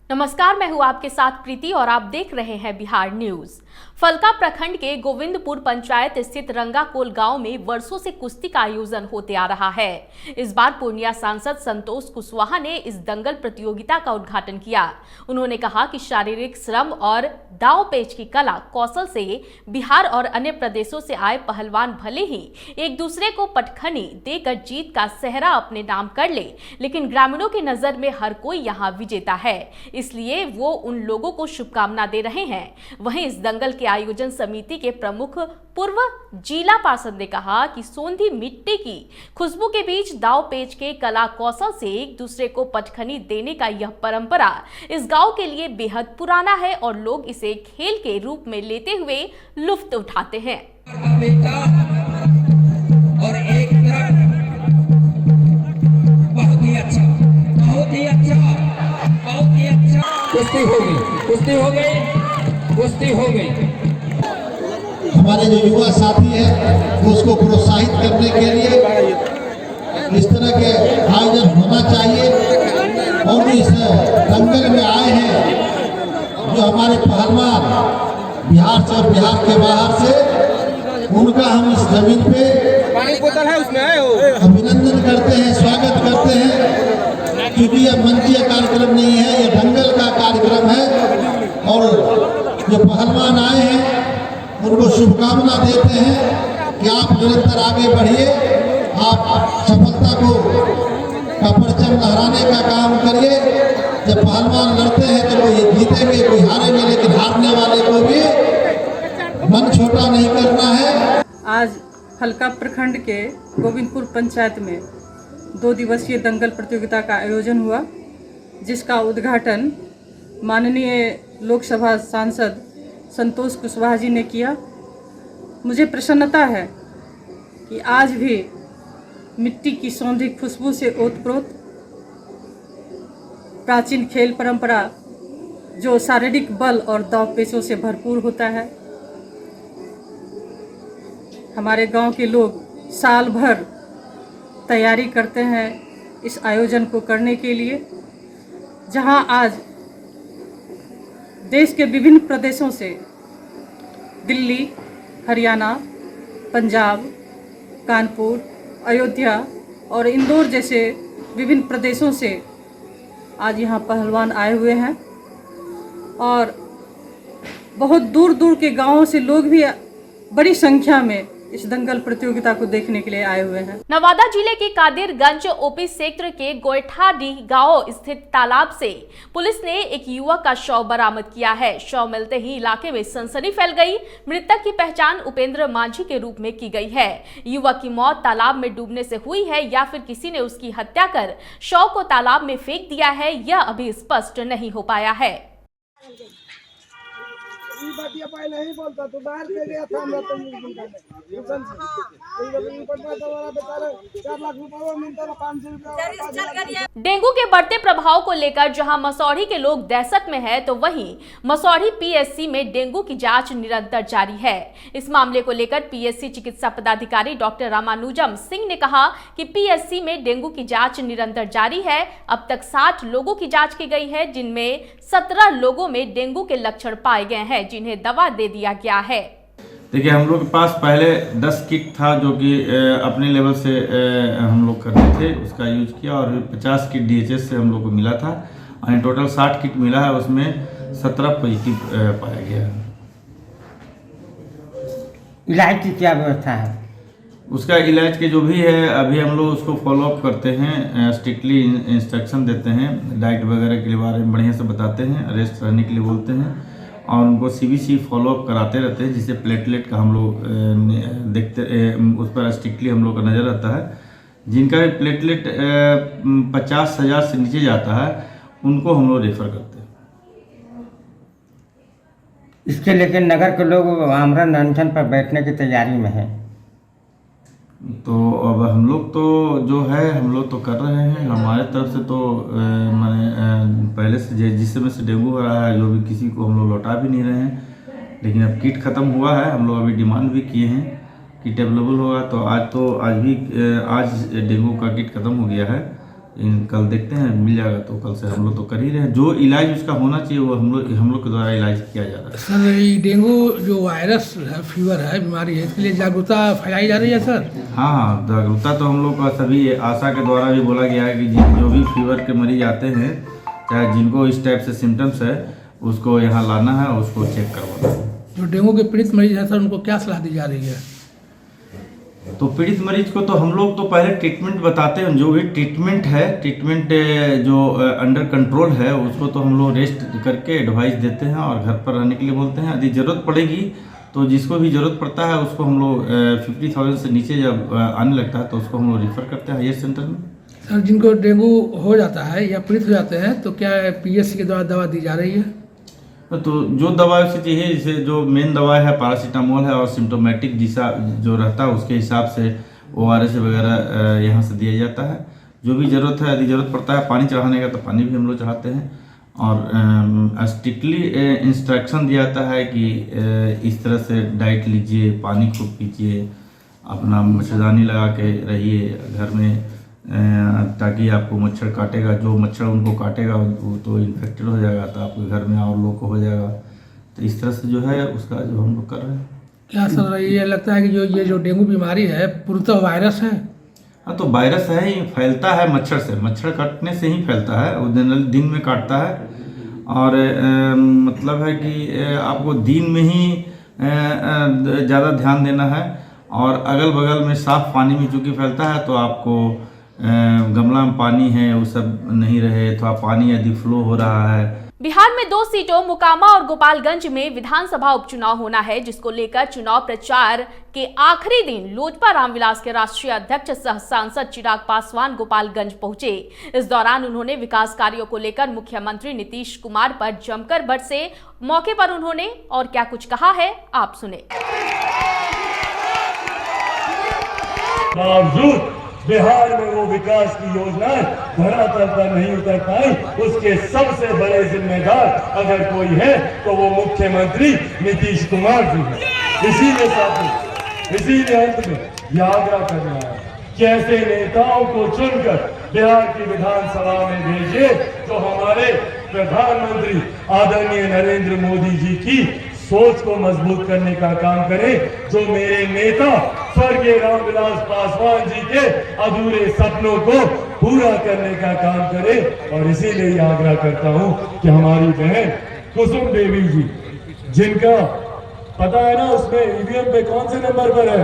नमस्कार, मैं हूं आपके साथ प्रीति और आप देख रहे हैं बिहार न्यूज। फलका प्रखंड के गोविंदपुर पंचायत स्थित रंगाकोल गांव में वर्षों से कुश्ती का आयोजन होते आ रहा है। इस बार पूर्णिया सांसद संतोष कुशवाहा ने इस दंगल प्रतियोगिता का उद्घाटन किया। उन्होंने कहा कि शारीरिक श्रम और दांव पेच की कला कौशल से बिहार और अन्य प्रदेशों से आए पहलवान भले ही एक दूसरे को पटखनी देकर जीत का सेहरा अपने नाम कर ले, लेकिन ग्रामीणों की नजर में हर कोई यहाँ विजेता है, इसलिए वो उन लोगों को शुभकामना दे रहे हैं। वहीं इस दंगल के आयोजन समिति के प्रमुख पूर्व जिला पार्षद ने कहा कि सोंधी मिट्टी की खुशबू के बीच दाव पेच के कला कौशल से एक दूसरे को पटखनी देने का यह परंपरा इस गांव के लिए बेहद पुराना है और लोग इसे खेल के रूप में लेते हुए लुत्फ उठाते हैं। और एक बहुत ही अच्छा कुश्ती हो गई। हमारे जो युवा साथी हैं वो उसको प्रोत्साहित करने के लिए इस तरह के आयोजन होना चाहिए और इस दंगल में आए हैं जो हमारे पहलवान बिहार से और बिहार के बाहर से, उनका हम इस जमीन पे अभिनंदन करते हैं, स्वागत करते हैं, क्योंकि यह मंचीय कार्यक्रम नहीं है, यह दंगल का कार्यक्रम है। और जो पहलवान आए हैं उनको शुभकामना देते हैं कि आप निरंतर आगे बढ़िए, आप सफलता का परचम लहराने का काम करिए। जब पहलवान लड़ते हैं तो कोई जीतेंगे कोई हारेंगे, लेकिन हारने वाले को भी मन छोटा नहीं करना है। आज फलका प्रखंड के गोविंदपुर पंचायत में 2 दिवसीय दंगल प्रतियोगिता का आयोजन हुआ, जिसका उद्घाटन माननीय लोकसभा सांसद संतोष कुशवाहा जी ने किया। मुझे प्रसन्नता है कि आज भी मिट्टी की सौंधी खुशबू से ओतप्रोत प्राचीन खेल परंपरा जो शारीरिक बल और दांव पेचों से भरपूर होता है, हमारे गांव के लोग साल भर तैयारी करते हैं इस आयोजन को करने के लिए, जहां आज देश के विभिन्न प्रदेशों से दिल्ली, हरियाणा, पंजाब, कानपुर, अयोध्या और इंदौर जैसे विभिन्न प्रदेशों से आज यहाँ पहलवान आए हुए हैं और बहुत दूर दूर के गांवों से लोग भी बड़ी संख्या में इस दंगल प्रतियोगिता को देखने के लिए आए हुए हैं। नवादा जिले के कादिरगंज ओपी क्षेत्र के गोयठाडी गांव स्थित तालाब से पुलिस ने एक युवक का शव बरामद किया है। शव मिलते ही इलाके में सनसनी फैल गई। मृतक की पहचान उपेंद्र मांझी के रूप में की गई है। युवक की मौत तालाब में डूबने से हुई है या फिर किसी ने उसकी हत्या कर शव को तालाब में फेंक दिया है, यह अभी स्पष्ट नहीं हो पाया है। पहले ही बोलता तो बाहर से गया था, हम डेंगू के बढ़ते प्रभाव को लेकर जहां मसौढ़ी के लोग दहशत में हैं, तो वहीं मसौढ़ी पीएससी में डेंगू की जांच निरंतर जारी है। इस मामले को लेकर पीएससी चिकित्सा पदाधिकारी डॉक्टर रामानुजम सिंह ने कहा कि पीएससी में डेंगू की जांच निरंतर जारी है। अब तक 60 लोगों की जांच की गई है, जिनमें 17 लोगों में डेंगू के लक्षण पाए गए हैं, जिन्हें दवा दे दिया गया है। देखिए, हम लोग के पास पहले 10 किट था जो कि अपने लेवल से हम लोग करते थे, उसका यूज किया और 50 किट डीएचएस से हम लोग को मिला था और टोटल 60 किट मिला है, उसमें 17 पॉजिटिव पाया गया। इलाज की क्या व्यवस्था है? उसका इलाज के जो भी है अभी हम लोग उसको फॉलोअप करते हैं, स्ट्रिक्टली इंस्ट्रक्शन देते हैं, डाइट वगैरह के बारे में बढ़िया से बताते हैं, रेस्ट रहने के लिए बोलते हैं और उनको सीबीसी फॉलोअप कराते रहते हैं, जिससे प्लेटलेट का हम लोग देखते उस पर स्ट्रिक्टली हम लोग का नज़र रहता है। जिनका भी प्लेटलेट 50,000 से नीचे जाता है उनको हम लोग रेफर करते हैं। इसके लेकर नगर के लोग आमरण अनशन पर बैठने की तैयारी में है, तो अब हम लोग तो जो है हम लोग तो कर रहे हैं हमारे तरफ से, तो मैंने पहले से जिस समय से डेंगू हो रहा है जो भी किसी को हम लोग लौटा भी नहीं रहे हैं, लेकिन अब किट ख़त्म हुआ है, हम लोग अभी डिमांड भी किए हैं किट अवेलेबल होगा, तो आज भी डेंगू का किट ख़त्म हो गया है, कल देखते हैं, मिल जाएगा तो कल से हम लोग तो कर ही रहे हैं। जो इलाज उसका होना चाहिए वो हम लोग के द्वारा इलाज किया जा रहा है। सर ये डेंगू जो वायरस है, फीवर है, बीमारी है, इसके लिए जागरूकता फैलाई जा रही है सर? हाँ, जागरूकता तो हम लोग का सभी आशा के द्वारा भी बोला गया है कि जो भी फीवर के मरीज आते हैं, चाहे जिनको इस टाइप से सिम्टम्स है, उसको यहाँ लाना है और उसको चेक करवाना है। जो डेंगू के पीड़ित मरीज हैं सर, उनको क्या सलाह दी जा रही है? तो पीड़ित मरीज को तो हम लोग तो पहले ट्रीटमेंट बताते हैं, जो भी ट्रीटमेंट जो अंडर कंट्रोल है उसको तो हम लोग रेस्ट करके एडवाइस देते हैं और घर पर रहने के लिए बोलते हैं। यदि ज़रूरत पड़ेगी तो जिसको भी ज़रूरत पड़ता है उसको हम लोग 50,000 से नीचे जब आने लगता है तो उसको हम लोग रिफ़र करते हैं हायर सेंटर में। सर जिनको डेंगू हो जाता है या पीड़ित हो जाते हैं तो क्या PSC के द्वारा दवा दी जा रही है? तो जो दवा से चाहिए, जैसे जो मेन दवा है पैरासीटामोल है और सिम्टोमेटिक जैसा जो रहता है उसके हिसाब से ORS वगैरह यहाँ से दिया जाता है। जो भी ज़रूरत है, यदि ज़रूरत पड़ता है पानी चढ़ाने का तो पानी भी हम लोग चढ़ाते हैं। और स्ट्रिक्टली इंस्ट्रक्शन दिया जाता है कि इस तरह से डाइट लीजिए, पानी खूब पीजिए, अपना मच्छरदानी लगा के रहिए घर में, ताकि आपको मच्छर काटेगा, जो मच्छर उनको काटेगा वो तो इन्फेक्टेड हो जाएगा, तो आपके घर में और लोग को हो जाएगा। तो इस तरह से जो है उसका जो हम लोग कर रहे हैं। क्या सर ये लगता है कि जो डेंगू बीमारी है पूर्णतः वायरस है? हाँ, तो वायरस है ही, फैलता है मच्छर से, मच्छर काटने से ही फैलता है। वो दिन में काटता है और मतलब है कि आपको दिन में ही ज़्यादा ध्यान देना है। और अगल बगल में साफ़ पानी में चूँकि फैलता है तो आपको गमला में पानी है वो सब नहीं रहे, थोड़ा पानी यदि फ्लो हो रहा है। बिहार में 2 सीटों मोकामा और गोपालगंज में विधानसभा उपचुनाव होना है, जिसको लेकर चुनाव प्रचार के आखिरी दिन लोजपा रामविलास के राष्ट्रीय अध्यक्ष सह सांसद चिराग पासवान गोपालगंज पहुंचे। इस दौरान उन्होंने विकास कार्यों को लेकर मुख्यमंत्री नीतीश कुमार पर जमकर बरसे। मौके पर उन्होंने और क्या कुछ कहा है, आप सुने। बावजूद बिहार में वो विकास की योजनाएं धरातल पर नहीं उतर पाई, उसके सबसे बड़े जिम्मेदार अगर कोई है तो वो मुख्यमंत्री नीतीश कुमार जी है। इसीलिए अंत में यह आग्रह करना है कि ऐसे नेताओं को चुनकर बिहार की विधानसभा में भेजिए जो हमारे प्रधानमंत्री आदरणीय नरेंद्र मोदी जी की सोच को मजबूत करने का काम करें, जो मेरे नेता स्वर्गीय रामविलास पासवान जी के अधूरे सपनों को पूरा करने का काम करे। और इसीलिए आग्रह करता हूं कि हमारी बहन कुसुम देवी जी, जिनका पता है ना उसमें ईवीएम पे कौन से नंबर पर है,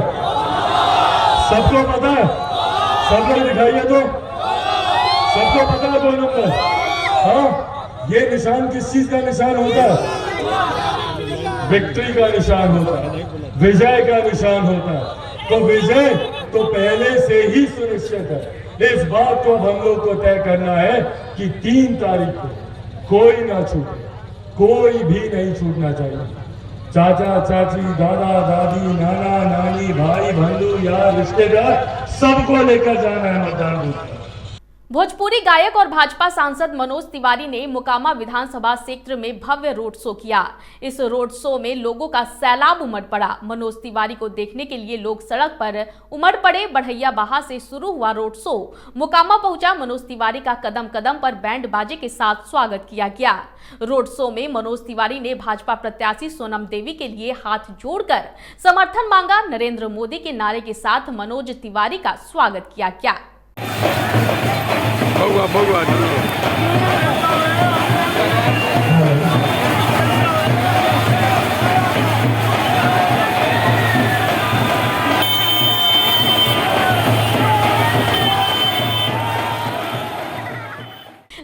सबको पता है, सब लोग दिखाइए तो, सबको पता है 2 नंबर। हाँ, ये निशान किस चीज का निशान होता है? विक्ट्री का निशान होता है, विजय का निशान होता है। तो विजय तो पहले से ही सुनिश्चित है। इस बात को हम लोग को तय करना है कि 3 तारीख को कोई ना छूटे, कोई भी नहीं छूटना चाहिए। चाचा चाची, दादा दादी, नाना नानी, भाई बंधु, यार रिश्तेदार, सबको लेकर जाना है मतदान बूथ। भोजपुरी गायक और भाजपा सांसद मनोज तिवारी ने मोकामा विधानसभा क्षेत्र में भव्य रोड शो किया। इस रोड शो में लोगों का सैलाब उमड़ पड़ा। मनोज तिवारी को देखने के लिए लोग सड़क पर उमड़ पड़े। बढ़ैया बहा से शुरू हुआ रोड शो मोकामा पहुंचा। मनोज तिवारी का कदम कदम पर बैंड बाजे के साथ स्वागत किया गया। रोड शो में मनोज तिवारी ने भाजपा प्रत्याशी सोनम देवी के लिए हाथ जोड़कर समर्थन मांगा। नरेंद्र मोदी के नारे के साथ मनोज तिवारी का स्वागत किया गया।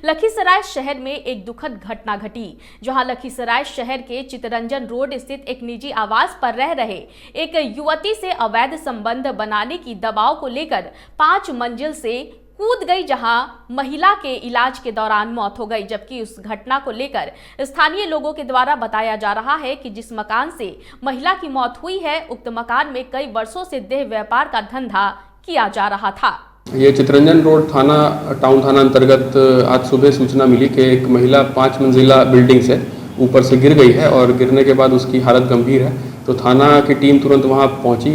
लखीसराय शहर में एक दुखद घटना घटी, जहां लखीसराय शहर के चितरंजन रोड स्थित एक निजी आवास पर रह रहे एक युवती से अवैध संबंध बनाने की दबाव को लेकर 5 मंजिल से कूद गई, जहां महिला के इलाज के दौरान मौत हो गई। जबकि उस घटना को लेकर स्थानीय लोगों के द्वारा बताया जा रहा है कि जिस मकान से महिला की मौत हुई है, उक्त मकान में कई वर्षों से देह व्यापार का धंधा किया जा रहा था। ये चितरंजन रोड टाउन थाना अंतर्गत आज सुबह सूचना मिली कि एक महिला 5 मंजिला बिल्डिंग से ऊपर से गिर गई है और गिरने के बाद उसकी हालत गंभीर है। तो थाना की टीम तुरंत वहाँ पहुँची।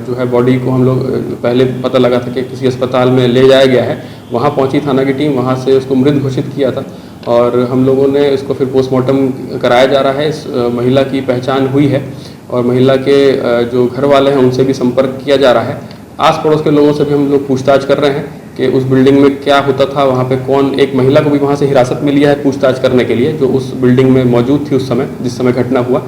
जो है बॉडी को हम लोग पहले पता लगा था कि किसी अस्पताल में ले जाया गया है, वहाँ पहुँची थाना की टीम, वहाँ से उसको मृत घोषित किया था और हम लोगों ने इसको फिर पोस्टमार्टम कराया जा रहा है। इस महिला की पहचान हुई है और महिला के जो घर वाले हैं उनसे भी संपर्क किया जा रहा है। आस पड़ोस के लोगों से भी हम लोग पूछताछ कर रहे हैं कि उस बिल्डिंग में क्या होता था, वहाँ पे कौन, एक महिला को भी वहाँ से हिरासत में लिया है पूछताछ करने के लिए, जो उस बिल्डिंग में मौजूद थी उस समय जिस समय घटना हुआ,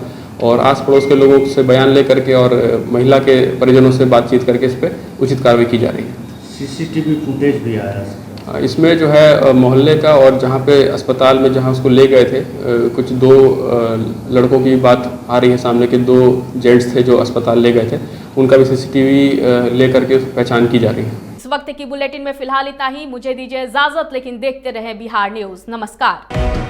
और आस पड़ोस के लोगों से बयान ले करके और महिला के परिजनों से बातचीत करके इस पर उचित कार्रवाई की जा रही है। सीसीटीवी फुटेज भी आया इसमें जो है मोहल्ले का और जहाँ पे अस्पताल में जहाँ उसको ले गए थे कुछ 2 लड़कों की बात आ रही है सामने के 2 जेंट्स थे जो अस्पताल ले गए थे, उनका भी सीसीटीवी ले करके पहचान की जा रही है। इस वक्त की बुलेटिन में फिलहाल इतना ही। मुझे दीजिए इजाजत, लेकिन देखते रहे बिहार न्यूज। नमस्कार।